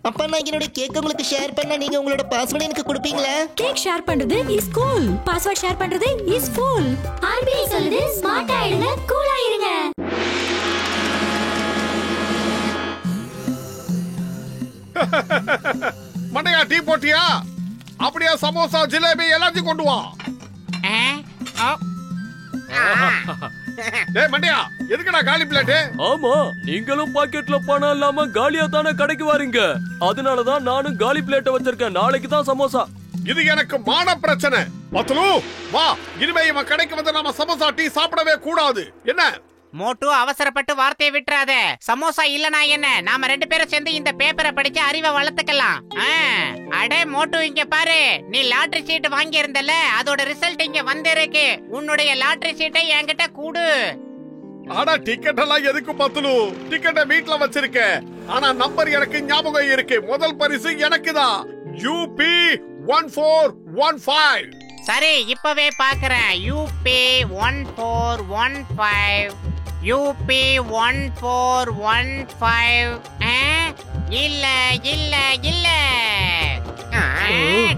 அப்பா நான் என்னோட கேக் உங்களுக்கு ஷேர் பண்ணா நீங்க உங்களோட பாஸ்வேர்ட் எனக்கு கொடுப்பீங்களா? கேக் ஷேர் பண்றது இஸ் கூல், பாஸ்வேர்ட் ஷேர் பண்றது இஸ் ஃபூல். ஆர்பிஐ சொல்லுது ஸ்மார்ட்டா இருங்க, கூலா இருங்க. மண்டையா டீ போட்டியா? அப்படியே சமோசா ஜிலேபி எல்லாத்தையும் கொண்டு வா. டேய் மண்டையா, எதுக்குடா காலி பிளேட்? ஆமா, நீங்களும் பாக்கெட்ல பணம் இல்லாம காலியா தானே கடைக்கு வாரீங்க. அதனாலதான் நானும் காலி பிளேட்டை வச்சிருக்கேன். நாளைக்கு தான் சமோசா. இது எனக்கு மான பிரச்சனை. பத்லு வா, இனிமே இவன் கடைக்கு வந்து நாம சமோசா டீ சாப்பிடவே கூடாது. என்ன மோட்டு, அவசரப்பட்டு வார்த்தையை விட்டுறாத. சமோசா இல்லனா என்ன, நாம 2 பேரும் சேர்ந்து இந்த பேப்பரை படிச்சு அறிவை வளர்த்துக்கலாம். அடே மோட்டு, இங்க பாரு, நீ லாட்டரி சீட் வாங்கி இருந்தல, அதோட ரிசல்ட் இங்க வந்திருக்கு. உன்னுடைய லாட்டரி சீட்டை என்கிட்ட கூடு. ஆனா டிக்கெட் எல்லாம் எதுக்கு பத்லு? டிக்கெட்டை வீட்ல வச்சிருக்கேன். ஆனா நம்பர் எனக்கு ஞாபகம் இருக்கு. முதல் பரிசு எனக்கு தான். UP 1415. சரி, இப்பவே பாக்குறேன். UP 1415. UP 1415. இல்ல இல்ல இல்ல.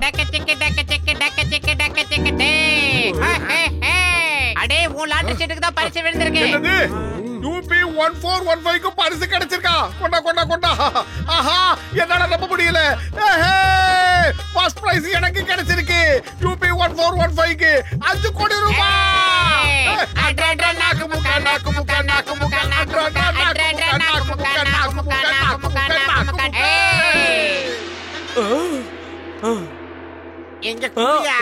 டக்க சிக்கு டக்க சிக்கு டக்க சிக்கு டக்க சிக்கு டே. அடே, உன் லாட்டரி சீட்டுக்கு தான் பரிசு விழுந்திருக்கு. என்னது? UP 1415 க்கு பரிசு கிடைச்சிருக்கா? கொண்டா கொண்டா கொண்டா. ஆஹா, என்னால நம்ப முடியல. ஃபர்ஸ்ட் பிரைஸ் எனக்கு கிடைச்சிருக்கு. UP 1415 க்கு 5 கோடி ரூபாய். அட்ரா நாக்கு முக்கா நாக்கு முக்கா நாக்கு முக்கா நாக்கு முக்கா அட்ரா நாக்கு முக்கா நாக்கு முக்கா நாக்கு முக்கா நாக்கு முக்கா. எங்க குடியா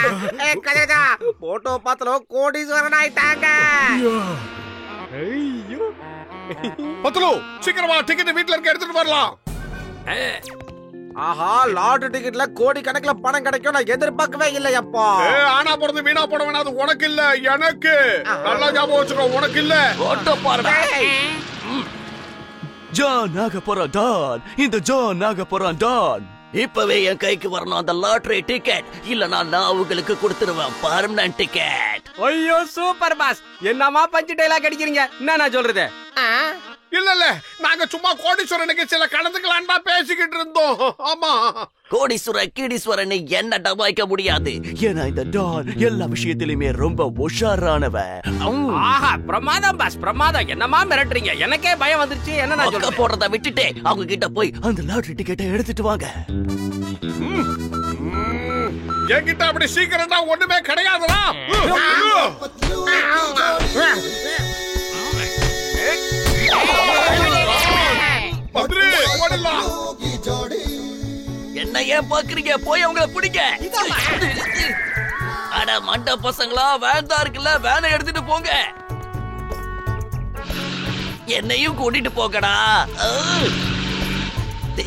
கதடா போட்டோ பார்த்தலோ கோடீஸ்வரன் ஆயிட்டாங்க. பத்லு சீக்கிரமா டிக்கெட் வீட்ல இருக்க எடுத்துட்டு வரலாம். ஆஹா, லாட்டரி டிக்கெட்ல கோடி கணக்குல பணம் கிடைக்கும் நான் எதிர்பார்க்கவே இல்லையப்பா. ஆனா போறது வீணா போட வேணாம். அது உனக்கு இல்ல, எனக்கு. நல்லா ஞாபகம் வச்சுக்கோ, உனக்கு இல்ல. ஓட்ட பாருடா. ஜான் ஆக போறான் டான். இந்த ஜான் ஆக போறான் டான். இப்பவே என் கைக்கு வரணும் அந்த லாட்டரி டிக்கெட். இல்லனா நான் உங்களுக்கு கொடுத்துருவேன் பர்மனன்ட் டிக்கெட். ஐயோ சூப்பர் பாஸ், என்னமா பஞ்சு டைலாக் அடிக்கிறீங்க? என்ன நான் சொல்றது? இல்ல இல்ல, நாங்க சும்மா கோடீஸ்வரன் நிகழ்ச்சியில கலந்துக்கலாம் தான் பேசிக்கிட்டு இருந்தோம். ஆமா, கோடீஸ்வரன் கீடீஸ்வரன் என்ன டபாய்க்க முடியாது. ஏன்னா இந்த டான் எல்லா விஷயத்திலுமே ரொம்ப உஷாரானவன். ஆஹா, பிரமாதம் பாஸ், பிரமாதம். என்னமா மிரட்டுறீங்க? எனக்கே பயம் வந்துருச்சு. என்ன நான் சொல்றது? போடுறத விட்டுட்டு அவங்க கிட்ட போய் அந்த லாட்டரி டிக்கெட்டை எடுத்துட்டு வாங்க. என்கிட்ட அப்படி சீக்கிரட்டா ஒண்ணுமே கிடையாதுடா. என்ன ஏன் பாக்குறீங்க? போய் அவங்கள பிடிங்க. அட மண்ட பசங்களா, வேன் தான் இருக்குல்ல, வேனை எடுத்துட்டு போங்க. என்னையும் கூட்டிட்டு போகடா.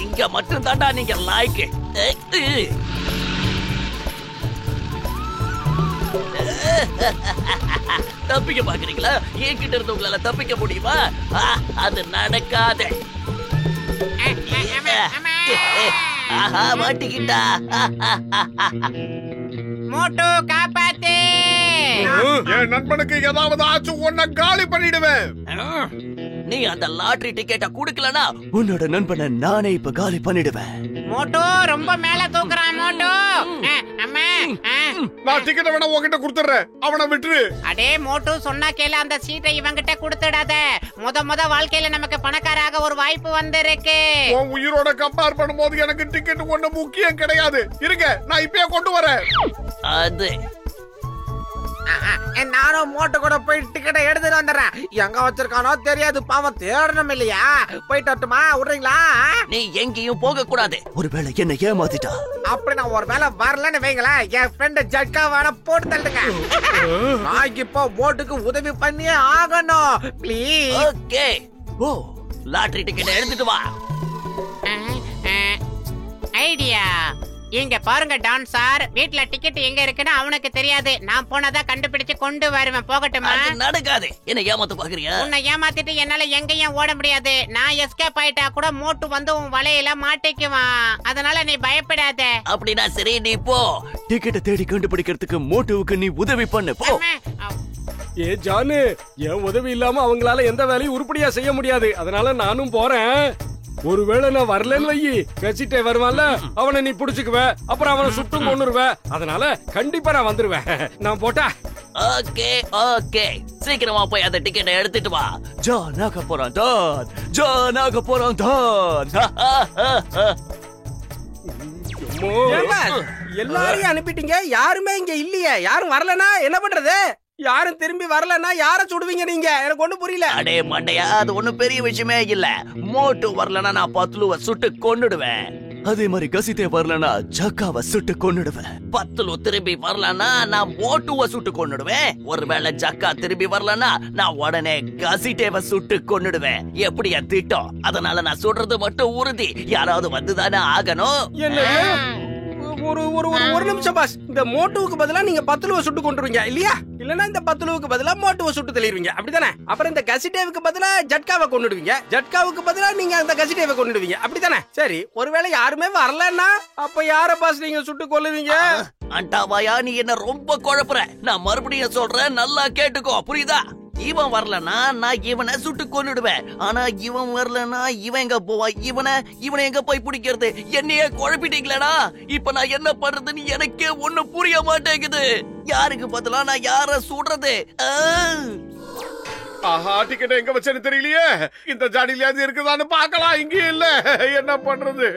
இங்க மட்டும் தாண்டா நீங்க லாய்க்கு. தப்பிக்க பாக்குறீங்களா? என்கிட்ட இருந்து உங்களால தப்பிக்க முடியுமா? அது நடக்காது. ஆஹா, மாட்டிக்கிட்டா. மோட்டு காப்பாத்து. என் நண்பனுக்கு ஏதாவது ஆச்சு உன்னை காலி பண்ணிடுவேன். நீ அந்த லாட்டரி டிக்கெட்ட குடுக்கலனா உன்னோட நண்பனை நானே இப்ப காலி பண்ணிடுவேன். மோட்டு ரொம்ப மேல தூக்குறான். மோட்டு அம்மா, நான் டிக்கெட் வேணா உன்கிட்ட கொடுத்துறேன். அவனை விட்டுரு. அடே மோட்டு, சொன்னா கேளு. அந்த சீட்டை இவங்கிட்ட கொடுத்துடாத. முத வாழ்க்கையில நமக்கு பணக்காராக ஒரு வாய்ப்பு வந்திருக்கு. உன் உயிரோட கம்பேர் பண்ணும்போது எனக்கு டிக்கெட் ஒண்ணு முக்கியம் கிடையாது. இருங்க, நான் இப்பயே கொண்டு வரேன். அது நானும் மோட்டு கூட போய் டிக்கெட்டை எடுத்துட்டு வந்துடுறேன். எங்க வச்சிருக்கானோ தெரியாது, பாவம் தேடணும் இல்லையா? போயிட்டு வரட்டுமா? விடுறீங்களா? நீ எங்கேயும் போக கூடாது. ஒருவேளை என்ன ஏமாத்திட்டா? அப்படி நான் ஒரு வேலை வரலன்னு வைங்களேன், என் ஃப்ரெண்ட் ஜட்கா வேணா போட்டு தள்ளுங்க. நான் இப்போ மோட்டுக்கு உதவி பண்ணியே ஆகணும். ப்ளீஸ். ஓகே. ஓ, லாட்டரி டிக்கெட் எடுத்துட்டு வா. ஐடியா. இங்க பாருங்க டான் சார், வீட்ல டிக்கெட் எங்க இருக்குன்னு அவனுக்கு தெரியாது. நான் போனதா கண்டுபிடிச்சு கொண்டு வருவேன். போகட்டுமா? நடக்காது. என்ன ஏமாத்த பாக்குறீங்க? உன்னை ஏமாத்திட்டு என்னால எங்கேயும் ஓட முடியாது. நான் எஸ்கேப் ஆயிட்டா கூட மோட்டு வந்து உன் வலையில மாட்டிக்குவான். அதனால நீ பயப்படாத. அப்படின்னா சரி, நீ போ. டிக்கெட்டை தேடி கண்டுபிடிக்கிறதுக்கு மோட்டுவுக்கு நீ உதவி பண்ணு. போ. ஏ ஜானு, என் உதவி இல்லாம அவங்களால எந்த வேலையும் உருப்படியா செய்ய முடியாது. அதனால நானும் போறேன். ஒருவேளை நான் வரலன்னு வையி கசிட்டே வருவான்ல, அவனை நீ புடிச்சுக்குவ, அப்புறம் அவனை சுட்டும் கொன்னுருவ. அதனால கண்டிப்பா நான் வந்துருவேன். நான் போட்டா? ஓகே ஓகே, சீக்கிரமா போய் அந்த டிக்கெட்டை எடுத்துட்டு வா. ஜான் ஆக போறான் டான், ஜான் ஆக போறான் டான். எல்லாரையும் அனுப்பிட்டீங்க, யாருமே இங்க இல்லையே. யாரும் வரலனா என்ன பண்றது? யாரும் திரும்பி வரலனா யார சுடுவீங்க நீங்க? எனக்கு ஒண்ணு புரியல. அடே மண்டையா, அது ஒண்ணும் பெரிய விஷயமே இல்ல. மோட்டு வரலனா நான் பத்லுவ சுட்டு கொன்னுடுவேன். அதே மாதிரி கசிதே வரலனா ஜக்காவை சுட்டு கொன்னுடுவேன். பத்லு திரும்பி வரலனா நான் மோட்டுவ சுட்டு கொன்னுடுவேன். ஒருவேளை ஜக்கா திரும்பி வரலனா நான் உடனே கசிதேவ சுட்டு கொன்னுடுவேன். எப்படி என் திட்டம்? அதனால நான் சுடுறது மட்டும் உறுதி. யாராவது வந்துதானே ஆகணும். ஒரு நிமிஷம் பாஸ். இந்த மோட்டுவுக்கு பதிலா நீங்க பத்லுவ சுட்டு கொண்டுருவீங்க இல்லையா? இல்லனா இந்த பத்லுவுக்கு பதிலா மோட்டுவ சுட்டு தள்ளிடுவீங்க, அப்படிதானே? அப்புறம் இந்த கசிடேவுக்கு பதிலா ஜட்காவை கொண்டுடுவீங்க, ஜட்காவுக்கு பதிலா நீங்க அந்த கசிடேவை கொண்டுடுவீங்க, அப்படிதானே? சரி, ஒருவேளை யாருமே வரலன்னா அப்ப யார பாஸ் நீங்க சுட்டு கொல்லுவீங்க? அண்டாவாயா, நீ என்ன ரொம்ப குழப்புற. நான் மறுபடியும் சொல்றேன், நல்லா கேட்டுக்கோ, புரியுதா? இவன் வரலனா நான் இவனை சுட்டு கொன்னுடுவேன். ஆனா இவன் வரலனா இவன் எங்க போவான்? இவனை எங்க போய் பிடிக்கிறது? என்னையே குழப்பிட்டீங்களா? இப்ப நான் என்ன பண்றதுன்னு எனக்கே ஒண்ணு புரிய மாட்டேங்குது. யாருக்கு பதிலா நான் யார சுடுறது? ஆஹா, டிக்கெட் எங்க வச்சேன்னு தெரியலையே. இந்த ஜாடியில இருக்குதான்னு பார்க்கலாம். இங்கே இல்ல, என்ன பண்றது?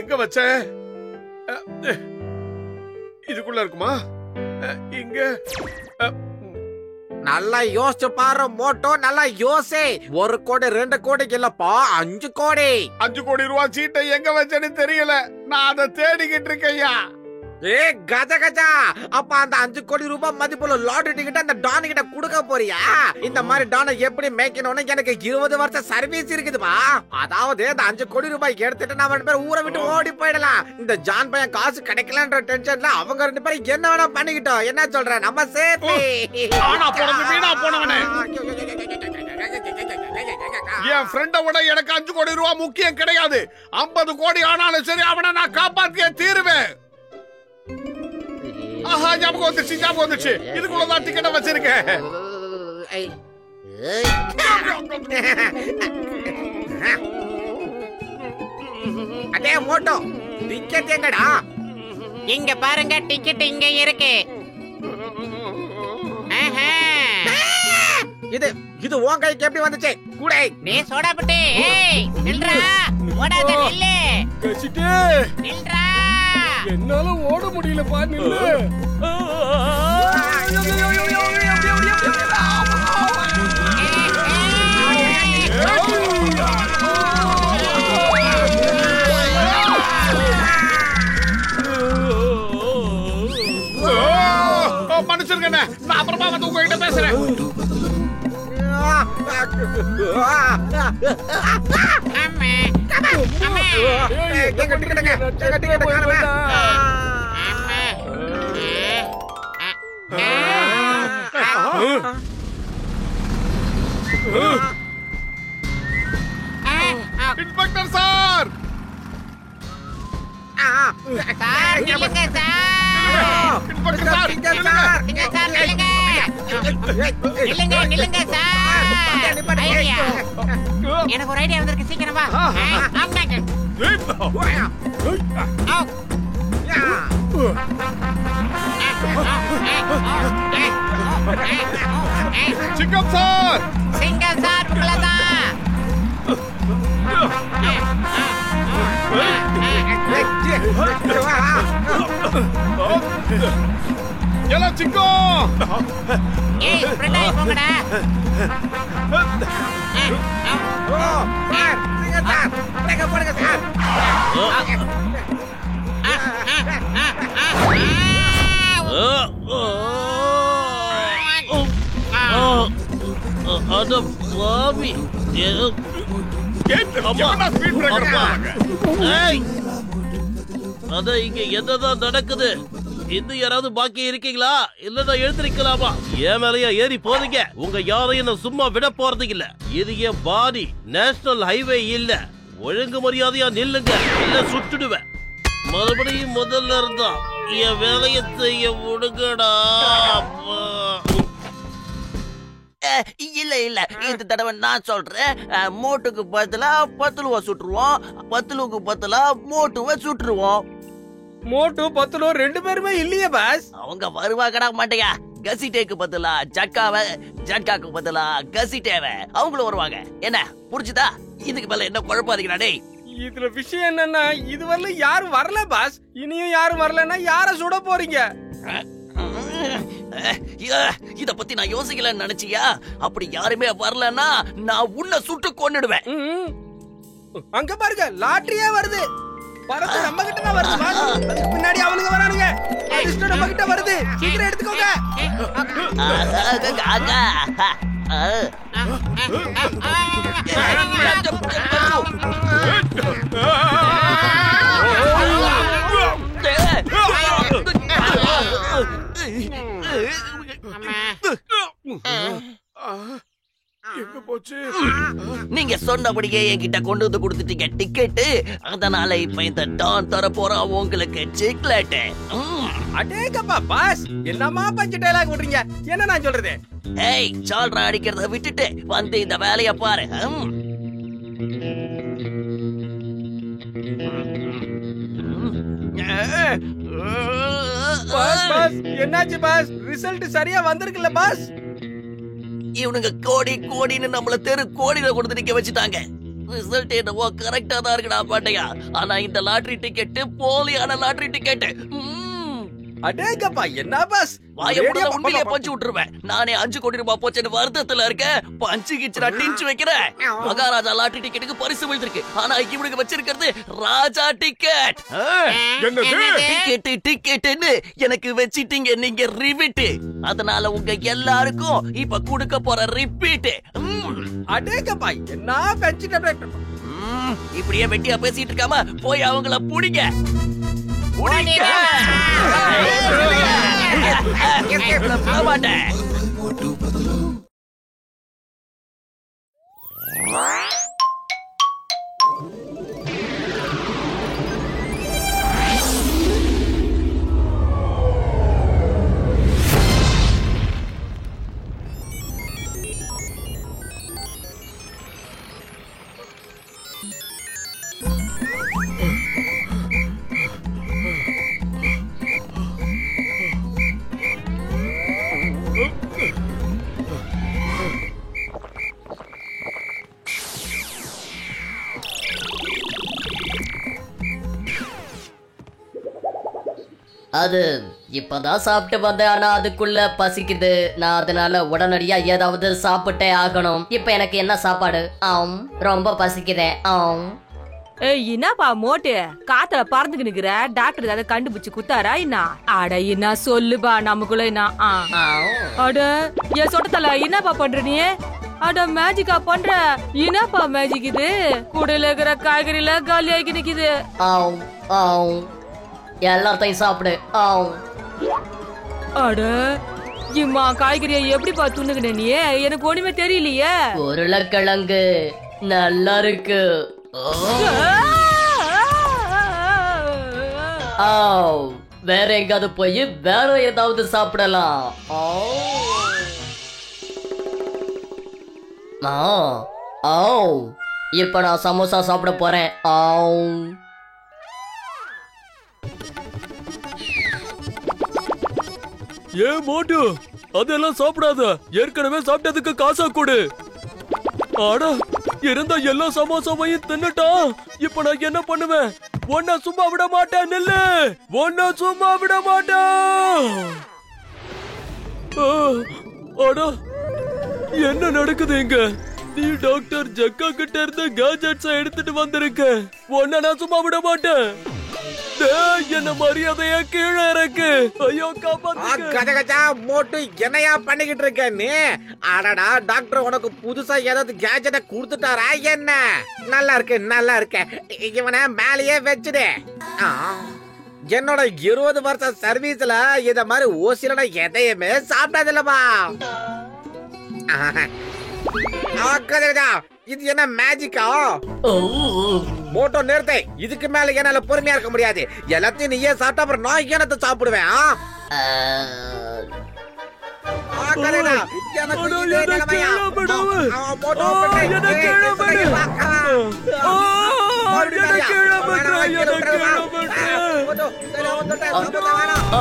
எங்க வச்ச? இதுக்குள்ள இருக்குமா? இங்க நல்லா யோசிச்சு பாரு மோட்டோ, நல்லா யோசி. 1 கோடி 2 கோடிக்கு இல்லப்பா, 5 கோடி. 5 கோடி ரூபாய் சீட்டை எங்க வச்சேன்னு தெரியல. நான் அதை தேடிக்கிட்டு இருக்கேயா. ஏ கஜா, அப்ப அந்த 5 கோடி ரூபாய் மதிப்புள்ள லாட்டரி டிக்கெட் அந்த டான் கிட்ட கொடுக்க போறியா? இந்த மாதிரி டானை எப்படி மேய்க்கணும்னு எனக்கு 20 வருஷம் சர்வீஸ் இருக்குதுப்பா. அதாவது அந்த 5 கோடி ரூபாய் எடுத்துட்டு நான் 2 பேரும் ஊரை விட்டு ஓடி போயிடலாம். இந்த ஜான் பையன் காசு கிடைக்கலன்ற டென்ஷன்ல அவங்க 2 பேரும் என்ன வேணா பண்ணிக்கிட்டோம். என்ன சொல்ற? நம்ம சேஃப்டி. என் ஃப்ரெண்ட விட எனக்கு 5 கோடி ரூபாய் முக்கியம் கிடையாது. 50 கோடி ஆனாலும் சரி, அவனை நான் காப்பாத்தியே தீருவேன். ஆஹா, ஞாபகம் வந்துச்சு. இதுக்குள்ளதான் டிக்கெட்டை வச்சிருக்கேன். அடே மோட்டோ, டிக்கெட் எங்கடா? இங்க பாருங்க, டிக்கெட் இங்க இருக்கு. இது உன் கைக்கு எப்படி வந்துச்சு? கூடை நீ சோடாபுட்டி. ஏய் நில்றா, ஓடாத நில்லு. கசிட்டே, நில்றா. என்னால ஓட முடியலப்பா, நில்லு. மனுஷருங்க, நான் அப்புறமா வந்து உங்ககிட்ட பேசுறேன். இன்ஸ்பெக்டர் சார், நில்லுங்க சார். இன்ஸ்பெக்டர் சார், நில்லுங்க சார். ஐடியா, எனக்கு ஒரு ஐடியா வந்திருக்கு, சீக்கிரம் வா. சிங்கம் சார், சிங்கம் சார், உங்களதான். எல்லாம் சிங்கம். ஏய் ஃப்ரெண்டாய் போங்கடா. போடுங்க சார். அட பாவி, அத இங்க என்னதான் நடக்குது? இன்னும் யாராவது பாக்கி இருக்கீங்களா? இல்லன்னா எழுந்திருக்கலாமா? என் மேலையா ஏறி போறீங்க? உங்க யாரையும் நான் சும்மா விட போறது இல்ல. இது என் பாடி, நேஷனல் ஹைவே இல்ல. ஒழுங்கு மரியாதையா நில்லுங்க, இல்ல சுட்டுடுவேன். மறுபடியும் முதல்ல இருந்தா என் வேலையை செய்ய விடுங்கடா. இல்ல இல்ல இந்த தடவை நான் சொல்றேன். மோட்டுக்கு பதிலா பத்துலுவ சுட்டுருவோம், பத்துலுக்கு பதிலா மோட்டுவை சுட்டுருவோம். மோட்டு பத்துலோ ரெண்டு பேருமே இல்லையே பாஸ். அவங்க வருவாங்கடா மாட்டையா. கசிட்டேக்கு பதிலா ஜக்காவ, ஜக்காக்கு பதிலா கசிட்டேவ அவங்களும் வருவாங்க. என்ன புரிஞ்சுதா? இதுக்கு மேல என்ன குழப்பாதீங்கடா டேய். இதுல விஷயம் என்னன்னா இதுவரை யாரும் வரல பாஸ். இனியும் யாரும் வரலன்னா யார சுட போறீங்க? இத பத்தி நான் யோசிக்கலன்னு நினைச்சியா? அப்படி யாருமே வரலன்னா நான் உன்னை சுட்டு கொன்னுடுவேன். அங்க பாருங்க லாட்டரியே வருது. பரத்து நம்ம கிட்ட தான் வருது பாஸ். அதுக்கு பின்னாடி அவனுங்க வரானுங்க. அதிர்ஷ்டம் நம்ம கிட்ட வருது. சீக்கிரம் எடுத்துக்கோங்க. எங்க போச்சு? நீங்க சொன்னபடியே என்கிட்ட கொண்டு வந்து கொடுத்துட்டீங்க டிக்கெட். அதனால இப்ப இந்த டான் தர போறான் உங்களுக்கு சாக்லேட். அடேங்கப்பா பாஸ், என்னமா பஞ்ச டயலாக் விடுறீங்க? என்ன நான் சொல்றது? ஏய், சால்ரா அடிக்கிறத விட்டுட்டு வந்து இந்த வேலைய பாரு. பாஸ் பாஸ் என்னாச்சு பாஸ்? ரிசல்ட் சரியா வந்திருக்குல்ல பாஸ்? இவனுங்க கோடி கோடின்னு நம்மள தெரு கோடியில கொடுத்து நிக்க வச்சுட்டாங்க. ரிசல்ட் என்னவோ கரெக்டா தான் இருக்குடா பாட்டையா. ஆனா இந்த லாட்டரி டிக்கெட் போலியான லாட்டரி டிக்கெட். அடேங்கப்பா என்ன பாஸ்? வாய மூடல உண்மையிலே பஞ்சு விட்டுருவேன். நானே 5 கோடி ரூபாய் போச்சுன்னு வருத்தத்துல இருக்கேன். பஞ்சு கிச்சுடா டிஞ்சு வைக்கிறேன். மகாராஜா லாட்டரி டிக்கெட்டுக்கு பரிசு விழுந்திருக்கு. ஆனா இவனுக்கு வச்சிருக்கிறது ராஜா டிக்கெட். டிக்கெட் டிக்கெட்னு எனக்கு வச்சிட்டீங்க நீங்க ரிவிட். அதனால உங்க எல்லாருக்கும் இப்ப கொடுக்க போற ரிப்பீட். அடேங்கப்பா என்ன பஞ்சு டேப்லெட். இப்படியே வெட்டியா பேசிட்டு இருக்காம போய் அவங்கள புடிங்க. அது இப்பதான் சாப்பிட்டு வந்தேன். ஆனா அதுக்குள்ள பசிக்குது. நான் அதனால உடனடியா ஏதாவது சாப்பிட்டே ஆகணும். இப்ப எனக்கு என்ன சாப்பாடு? ரொம்ப பசிக்குதே. ஏய் என்னப்பா மோட்டு காத்துல பறந்துக்கு நிக்கிற? டாக்டர் ஏதாவது கண்டுபிடிச்சு குத்தாரா என்ன? அட என்ன சொல்லுப்பா நமக்குள்ள என்ன? அட என் சொட்டத்தல என்னப்பா பண்ற நீ? அட மேஜிக்கா பண்ற? என்னப்பா மேஜிக் இது? கூடையில இருக்கிற காய்கறில காலி ஆகி நிக்குது. எல்லாத்தையும் சாப்பிடு. அட இம்மா காய்கறியை எப்படிப்பா துண்ணுகின நீ? எனக்கு ஒண்ணுமே தெரியலையே. உருளைக்கிழங்கு நல்லா இருக்கு. வேற எங்காவது போய் வேற ஏதாவது சாப்பிடலாம். இப்ப நான் சமோசா சாப்பிட போறேன். ஏன் மோட்டு அதெல்லாம் சாப்பிடாத. ஏற்கனவே சாப்பிட்டதுக்கு காசா கொடு. ஆடா இருந்தா எல்லா சமோசாவையும் தின்னுட்டா. இப்ப நான் என்ன பண்ணுவேன்? ஒன்ன சும்மா விட மாட்டேன். நெல்லு ஒன்ன சும்மா விட மாட்டேன். ஆடா என்ன நடக்குது இங்க? நீ டாக்டர் ஜக்கா கிட்ட இருந்து கேஜெட்ஸ் எடுத்துட்டு வந்திருக்க. ஒன்ன நான் சும்மா விட மாட்டேன். என்ன மரியாதையா கீழே இறக்கு. ஐயோ கஜகஜா மோட்டு என்னையா பண்ணிக்கிட்டு இருக்க நீ? அடடா டாக்டர் உனக்கு புதுசா ஏதாவது கேஜெட்ட கொடுத்துட்டாரா என்ன? நல்லா இருக்கு நல்லா இருக்கு. இவனை மேலேயே வச்சுடு. என்னோட 20 வருஷம் சர்வீஸ்ல இத மாதிரி ஓசில எதையுமே சாப்பிட்டதில்லப்பா. கஜகஜா இது என்ன மேஜிக்கா? மோட்டோ நிறுத்தை. இதுக்கு மேல என்னால பொறுமையா இருக்க முடியாது. எல்லாத்தையும் நீயே சாப்பிட்டா அப்புறம் நான் என்னத்தை சாப்பிடுவேன்? பார்க்காதடா. எனக்கு அடோ, இதே என்ன நிலைமையா? கீழே விடுவு. மோட்டோ ஆ, பண்ணு. என்ன ஏய், கீழே எப்படி விடு. பார்க்கா? ஆ, மறுபடியும் என்ன வரியா? கீழே விடுற, வேணாம், என்ன கீழே கீழே விட்டுறவா? விடுற. மோட்டோ, சரி, வந்துட்டேன். வேணாம். ஓ,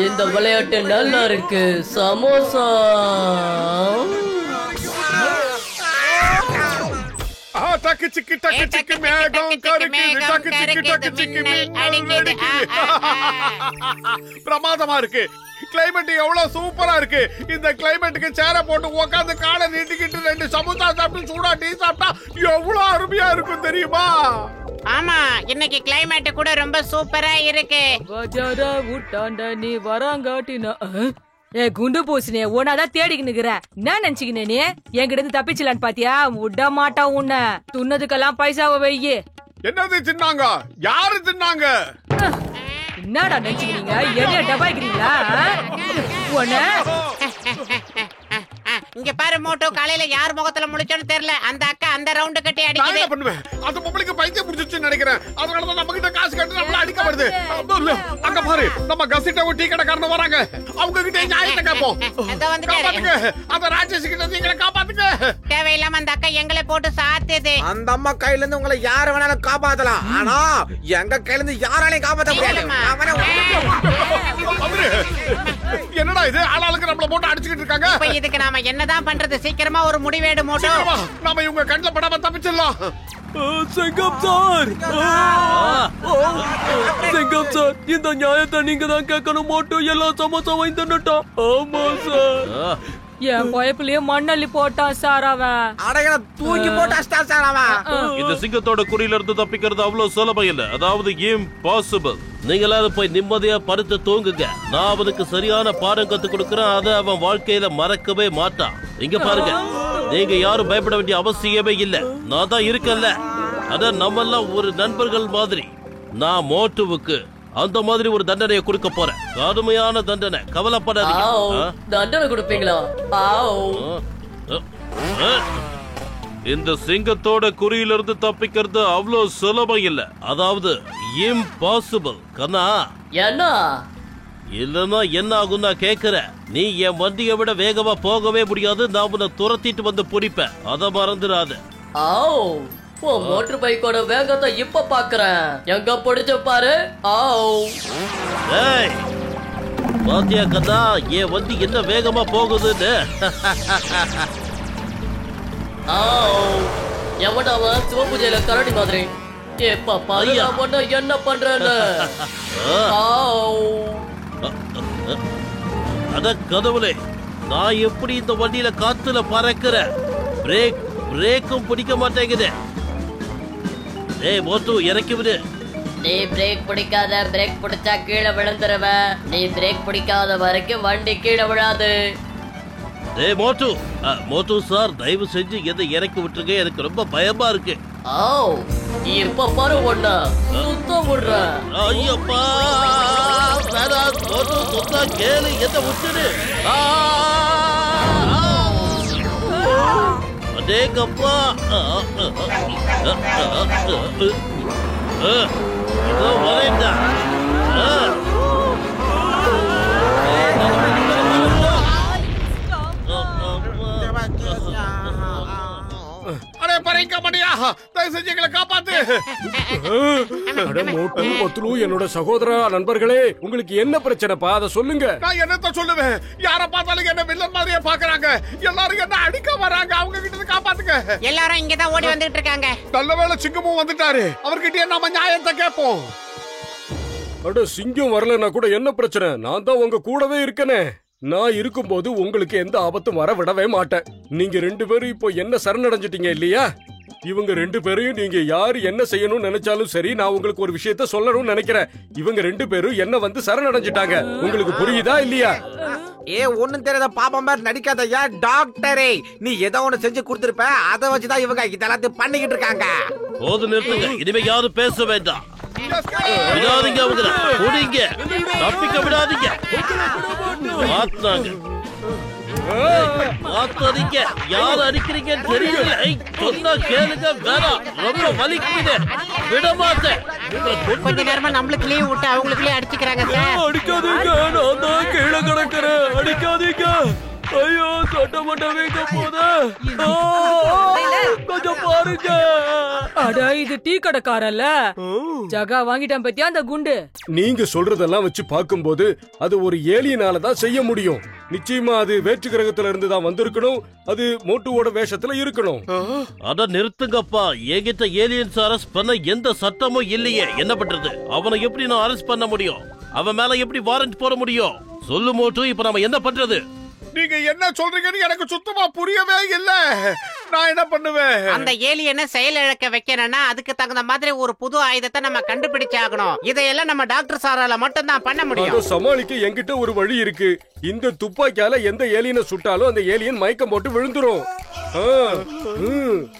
இந்த விளையாட்டு நல்லா இருக்கு. சமோசா. டக்கு சிக்கி டக்கு சிக்கி மேகம் கருக்குது டக்கு சிக்கி டக்கு சிக்கி மின்னல் பிரமாதமா இருக்கு. கிளைமேட் எவ்வளவு சூப்பரா இருக்கு. இந்த கிளைமேட்டுக்கு சேர போட்டு உட்காந்து காலை நீட்டிக்கிட்டு 2 சமோசா சாப்பிட்டு சூடா டீ சாப்பிட்டா எவ்வளவு அருமையா இருக்கும் தெரியுமா? ஆமா, இன்னைக்கு கிளைமேட் கூட ரொம்ப சூப்பரா இருக்கு. பஜாரா விட்டாண்ட நீ வராங்காட்டினா ஏ குண்டு பூசினே உன்னாதான் தேடிக்கு நிக்கிறேன். என்ன நினைச்சுக்கினே நீ என்கிட்ட இருந்து தப்பிச்சலான்னு பாத்தியா? விட மாட்டா உன்ன. துண்ணதுக்கெல்லாம் பைசாவை வையி. என்னது தின்னாங்க? யாரு தின்னாங்க? என்னடா நினைச்சுக்கிறீங்க? என்ன டபாய்க்கிறீங்களா உன்ன? இங்க பாரு மோட்டோ, காலையில யார் முகத்துல முடிச்சோன்னு தெரியல. அந்த அக்கா அந்த ரவுண்டு கட்டி நான் அடிக்குது. என்ன பண்ணுவேன்? அந்த பொம்பளைக்கு பைத்தியம் பிடிச்சிருச்சுன்னு நினைக்கிறேன். அதனாலதான் நம்ம கிட்ட காசு கட்டி நம்மள அடிக்க வருது. அங்க பாரு, நம்ம கசிட்ட டீ கடைக்காரங்க வராங்க. அவங்க கிட்ட நியாயத்தை கேட்போம். அதோ வந்துட்டாரு. காப்பாத்துங்க. அந்த ராட்சசி கிட்ட நீங்களே காப்பாத்துங்க. தேவையில்லாம அந்த அக்கா எங்களை போட்டு சாத்துது. அந்த அம்மா கையில இருந்து உங்களை யார வேணாலும் காப்பாத்தலாம். ஆனா எங்க கையில இருந்து யாராலையும் காப்பாத்த முடியாது. அவரு, என்னடா இது? ஆளாளுக்கு நம்மள போட்டு அடிச்சுக்கிட்டு இருக்காங்க. இப்ப இதுக்கு நாம என்னதான் பண்றது? சீக்கிரமா ஒரு முடிவேடு மோட்டோ. சீக்கிரமா, நாம இவங்க கண்ணுல படாம தப்பிச்சிடலாம். சிங்கம் சார், சிங்கம் சார், இந்த நியாயத்தை நீங்க தான் கேட்கணும். மோட்டு எல்லா சமோசாவையும் தின்னுட்டான். ஆமா சார். என் பைப்புலயே மண்ணள்ளி போட்டான் சார் அவன். அடையல தூக்கி போட்டு அஷ்டா சார் அவன். இந்த சிங்கத்தோட குறியில இருந்து தப்பிக்கிறது அவ்வளவு சுலபம் இல்ல. அதாவது இம்பாசிபிள். நீங்களாவது போய் நிம்மதியா படுத்து தூங்குங்க. நான் அவனுக்கு சரியான பாடம் கத்து கொடுக்கறேன். அதை அவன் வாழ்க்கையில மறக்கவே மாட்டான். இங்க பாருங்க, நீங்க யாரும் பயப்பட வேண்டிய அவசியமே இல்ல. நான் தான் இருக்கேன்ல. அதான் நம்ம எல்லாம் ஒரு நண்பர்கள் மாதிரி. நான் மோட்டுவுக்கு அந்த மாதிரி ஒரு தண்டனையை கொடுக்க போறேன். கடுமையான தண்டனை. கவலைப்படாதீங்க. தண்டனை கொடுப்பீங்களா? இந்த சிங்கத்தோட குறியிலிருந்து தப்பிக்கிறது அவ்வளவு சுலபம் இல்ல. அதாவது இம்பாசிபிள். கண்ணா, என்ன இல்லன்னா என்ன ஆகும் நான் கேக்குற. நீ என் வண்டியை விட வேகமா போகவே முடியாது. நான் உன்னை துரத்திட்டு வந்து பிடிப்பேன். அத மறந்துடாத. மோட்டர் பைக்கோட வேகத்தை இப்ப பாக்குறேன். எங்க பிடிச்ச பாரு. பாத்தியா கண்ணா, என் வண்டி என்ன வேகமா போகுதுன்னு. எவனாவன் சிவபூஜையில கரடி மாதிரி. எப்ப பாரு என்ன பண்றேன்னு. அத கடவுளே, நான் எப்படி இந்த வண்டியில காத்துல பறக்கிற? பிரேக்கும் பிடிக்க மாட்டேங்குது. ஏய் மோட்டு, இறக்கி விடு. நீ பிரேக் பிடிக்காத. பிரேக் பிடிச்சா கீழே விழுந்துருவ. நீ பிரேக் பிடிக்காத வரைக்கும் வண்டி கீழே விழாது. ஏய் மோட்டு சார், தயவு செஞ்சு எதை இறக்கி விட்டுருங்க. எனக்கு ரொம்ப பயமா இருக்கு. இப்ப பாரு ஒண்ணு சுத்தம் விடுற. ஐயப்பா, வேணாம் மோட்டு, சொன்னா கேளு, எதை விட்டுடு. அடேங்கப்பா, இதோ வரேன்டா. அடே பறைக்க மாட்டியா? தயவு செஞ்சு எங்களை காப்பாத்து. அட மோட்டு, பத்லு, என்னோட சகோதர நண்பர்களே, உங்களுக்கு என்ன பிரச்சனைப்பா? அதை சொல்லுங்க. நான் என்னத்த சொல்லுவேன்? யார பார்த்தாலும் என்ன வில்லன் மாதிரியே பாக்குறாங்க. எல்லாரும் என்ன அடிக்க வராங்க. அவங்க கிட்ட இருந்து காப்பாத்துங்க. எல்லாரும் இங்கதான் ஓடி வந்துட்டு இருக்காங்க. நல்ல வேளை சிங்கமும் வந்துட்டாரு. அவர்கிட்ட நாம நியாயத்தை கேட்போம். அட, சிங்கம் வரலன்னா கூட என்ன பிரச்சனை? நான் தான் உங்க கூடவே இருக்கனே. நான் இருக்கும்போது உங்களுக்கு எந்த ஆபத்தும் வர விடவே மாட்டேன். நீங்க 2 பேரும் இப்போ என்ன சரணடைஞ்சிட்டீங்க இல்லையா? இவங்க 2 பேரையும் நீங்க யாரு என்ன செய்யணும்னு நினைச்சாலும் சரி, நான் உங்களுக்கு ஒரு விஷயத்த சொல்லணும்னு நினைக்கிறேன். இவங்க 2 பேரும் என்ன வந்து சரணடைஞ்சிட்டாங்க. உங்களுக்கு புரியுதா இல்லையா? ஒண்ணும் தெரியாத பாப்பா மாதிரி நடிக்காதயா டாக்டரே. நீ ஏதோ ஒண்ணு செஞ்சு கொடுத்திருப்ப. அதை வச்சுதான் இவங்க இதெல்லாம் பண்ணிக்கிட்டு இருக்காங்க. போது நிறுத்துங்க. இனிமே யாரும் பேச வேண்டாம். விடாதீங்க, அவங்கள புடிங்க. தப்பிக்க விடாதீங்க. மாத்தாங்க. பாத்தீங்க யார் அடிக்கிறீங்கன்னு தெரியல. சொன்னா கேளுங்க, வேணாம், ரொம்ப வலிக்குது, விட மாட்டேன். கொஞ்ச நேரமா நம்மளுக்கு லீவ் விட்டு அவங்களுக்குள்ளே அடிச்சுக்கிறாங்க சார். அடிக்காதீங்க, நான் தான் கீழே கிடக்குறேன். அடிக்காதீங்க. ஐயோ, சட்டமட்ட வைக்க போத கொஞ்சம் பாருங்க. அட, இது டீ கடைக்காரல்ல, ஜகா வாங்கிட்டான் பத்தியா அந்த குண்டு. நீங்க சொல்றதெல்லாம் வச்சு பார்க்கும்போது அது ஒரு ஏலியனால தான் செய்ய முடியும். நிச்சயமா அது வேற்று கிரகத்துல இருந்து தான் வந்திருக்கணும். அது மோட்டுவோட வேஷத்துல இருக்கணும். அத நிறுத்துங்கப்பா. என்கிட்ட ஏலியன்ஸ் அரெஸ்ட் பண்ண எந்த சட்டமும் இல்லையே. என்ன பண்றது? அவனை எப்படி நான் அரெஸ்ட் பண்ண முடியும்? அவன் மேல எப்படி வாரண்ட் போட முடியும்? சொல்லு மோட்டு, இப்ப நாம என்ன பண்றது? நீங்க என்ன சொல்றீங்கன்னு எனக்கு சுத்தமா புரியவே இல்ல. நான் என்ன பண்ணுவேன்? அந்த ஏலியனை செயலிழக்க வைக்கணும்னா அதுக்கு தகுந்த மாதிரி ஒரு புது ஆயுதத்தை நம்ம கண்டுபிடிச்சாகணும். இதையெல்லாம் நம்ம டாக்டர் சாரால மட்டும் தான் பண்ண முடியும். அதை சமாளிக்க என்கிட்ட ஒரு வழி இருக்கு. இந்த துப்பாக்கியால எந்த ஏலியனை சுட்டாலும் அந்த ஏலியன் மயக்கம் போட்டு விழுந்துரும்.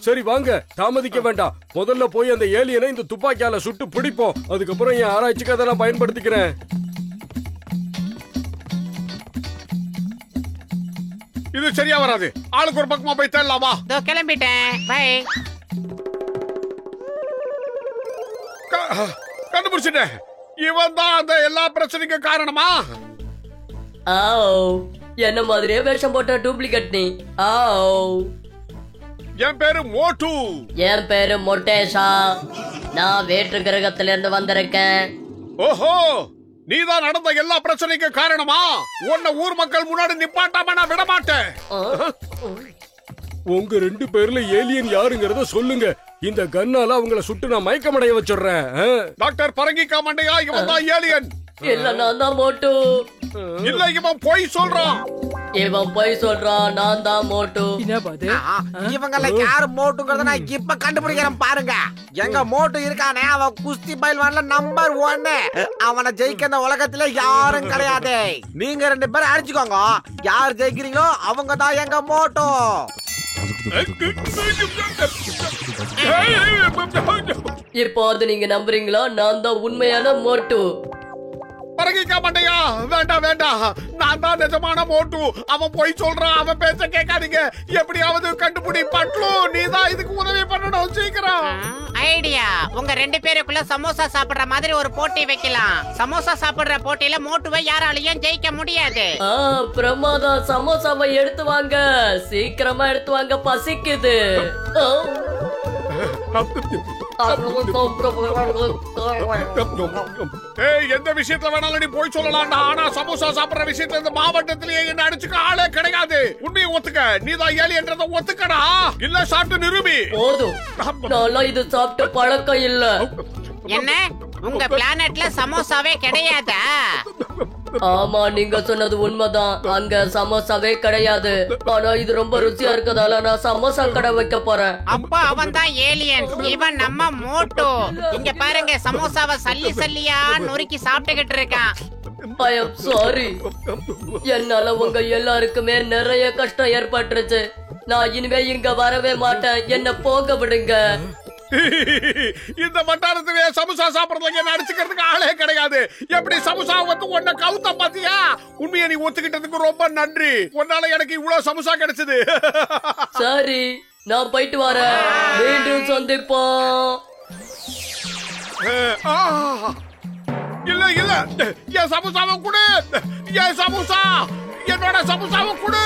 சரி வாங்க, தாமதிக்க வேண்டாம். முதல்ல போய் அந்த ஏலியனை இந்த துப்பாக்கியால சுட்டு பிடிப்போம். அதுக்கப்புறம் என் ஆராய்ச்சிக்கு அதை நான் பயன்படுத்திக்கிறேன். இது சரியா வராது. ஆளுக்கு ஒரு பக்கமா போய் தேடலாமா? இதோ கிளம்பிட்டேன். பை. கண்டுபிடிச்சிட்டேன். இவன் தான் அந்த எல்லா பிரச்சனைக்கு காரணமா? என்ன மாதிரியே வேஷம் போட்ட டூப்ளிகேட் நீ. என் பேரு மோட்டு. என் பேரு மொட்டேஷா. நான் வேற்று கிரகத்துல இருந்து வந்திருக்கேன். ஓஹோ, நீதான் நடந்த எல்லா பிரச்சனைக்கு காரணமா? உன்னை ஊர் மக்கள் முன்னாடி நிப்பாட்டாம நான் விட மாட்டேன். உங்க 2 பேர்ல ஏலியன் யாருங்கறத சொல்லுங்க. இந்த கன்னால அவங்கள சுட்டு நான் மயக்கமடைய வச்சிடுறேன். டாக்டர் பரங்கிக்கா மண்டையா, இவன் தான் ஏலியன். இல்ல, நான் தான் மோட்டு. இல்ல, இவன் பொய் சொல்றான். இவன் பொய் சொல்றான். நான் தான் மோட்டு. இவங்கள யாரு மோட்டுங்கறத நான் இப்ப கண்டுபிடிக்கிறேன் பாருங்க. எங்க மோட்டு இருக்கானே, அவன் குஸ்தி பயில்வான்ல நம்பர் 1. அவனை ஜெயிக்க இந்த உலகத்துல யாரும் கிடையாது. நீங்க 2 பேரும் அடிச்சுக்கோங்க. யார் ஜெயிக்கிறீங்களோ அவங்க தான் எங்க மோட்டு. இப்போது நீங்க நம்புறீங்களா? நான் தான் உண்மையான மோட்டு. பரங்கிக்கா மண்டையா, வேண்டாம் வேண்டாம், நான் தான் நிஜமான மோட்டு. அவன் போய் சொல்றான். அவன் பேச்ச கேட்காதீங்க. எப்படியாவது கண்டுபிடி பட்லு. நீ தான் இதுக்கு உதவி பண்ணணும். சீக்கிரம் ஐடியா. உங்க 2 பேருக்குள்ள சமோசா சாப்பிடுற மாதிரி ஒரு போட்டி வைக்கலாம். சமோசா சாப்பிடுற போட்டியில மோட்டுவை யாராலையும் ஜெயிக்க முடியாது. பிரமாதம். சமோசாவை எடுத்து வாங்க, சீக்கிரமா எடுத்து வாங்க, பசிக்குது. எந்த விஷயத்துல வேணாலும் நீ போய் சொல்லலாம்டா. ஆனா சமோசா சாப்பிடுற விஷயத்துல இந்த மாவட்டத்திலேயே என்ன அடிச்சுக்க ஆளே கிடையாது. உண்மையை ஒத்துக்க. நீதான் ஏலியன்றத ஒத்துக்கடா. இல்ல சாப்பிட்டு நிரூபி. போதும், நான் இது சாப்பிட்ட பழக்கம் இல்ல. என்ன, உங்க பிளானட்ல சமோசாவே கிடையாதா? ஆமா, நீங்க சொன்னது உண்மைதான். அங்க சமோசாவே கிடையாது. ஆனா இது ரொம்ப ருசியா இருக்கதால நான் சமோசா கடை வைக்க போறேன். அப்பா அவன் தான் ஏலியன், இவன் நம்ம மோட்டு. இங்க பாருங்க, சமோசாவை சல்லி சல்லியா நொறுக்கி சாப்பிட்டுக்கிட்டு இருக்கான். ஐ அம் சாரி. என்னால உங்க எல்லாருக்குமே நிறைய கஷ்டம் ஏற்பட்டுருச்சு. நான் இனிமே இங்க வரவே மாட்டேன். என்ன போக விடுங்க. இந்த வட்டாரத்திலே சமோசா சாப்பிடறதுக்கு என்ன அடிச்சுக்கிறதுக்கு ஆளே கிடையாது. எப்படி சமோசா வந்து உன்னை கவுத்த பாத்தியா? உண்மையை நீ ஒத்துக்கிட்டதுக்கு ரொம்ப நன்றி. உன்னால எனக்கு இவ்வளவு சமோசா கிடைச்சது. சரி, நான் போயிட்டு வரேன். மீண்டும் சந்திப்போம். இல்ல இல்ல, என் சமோசாவை கொடு. என் சமோசா, என்னோட சமோசாவை கொடு.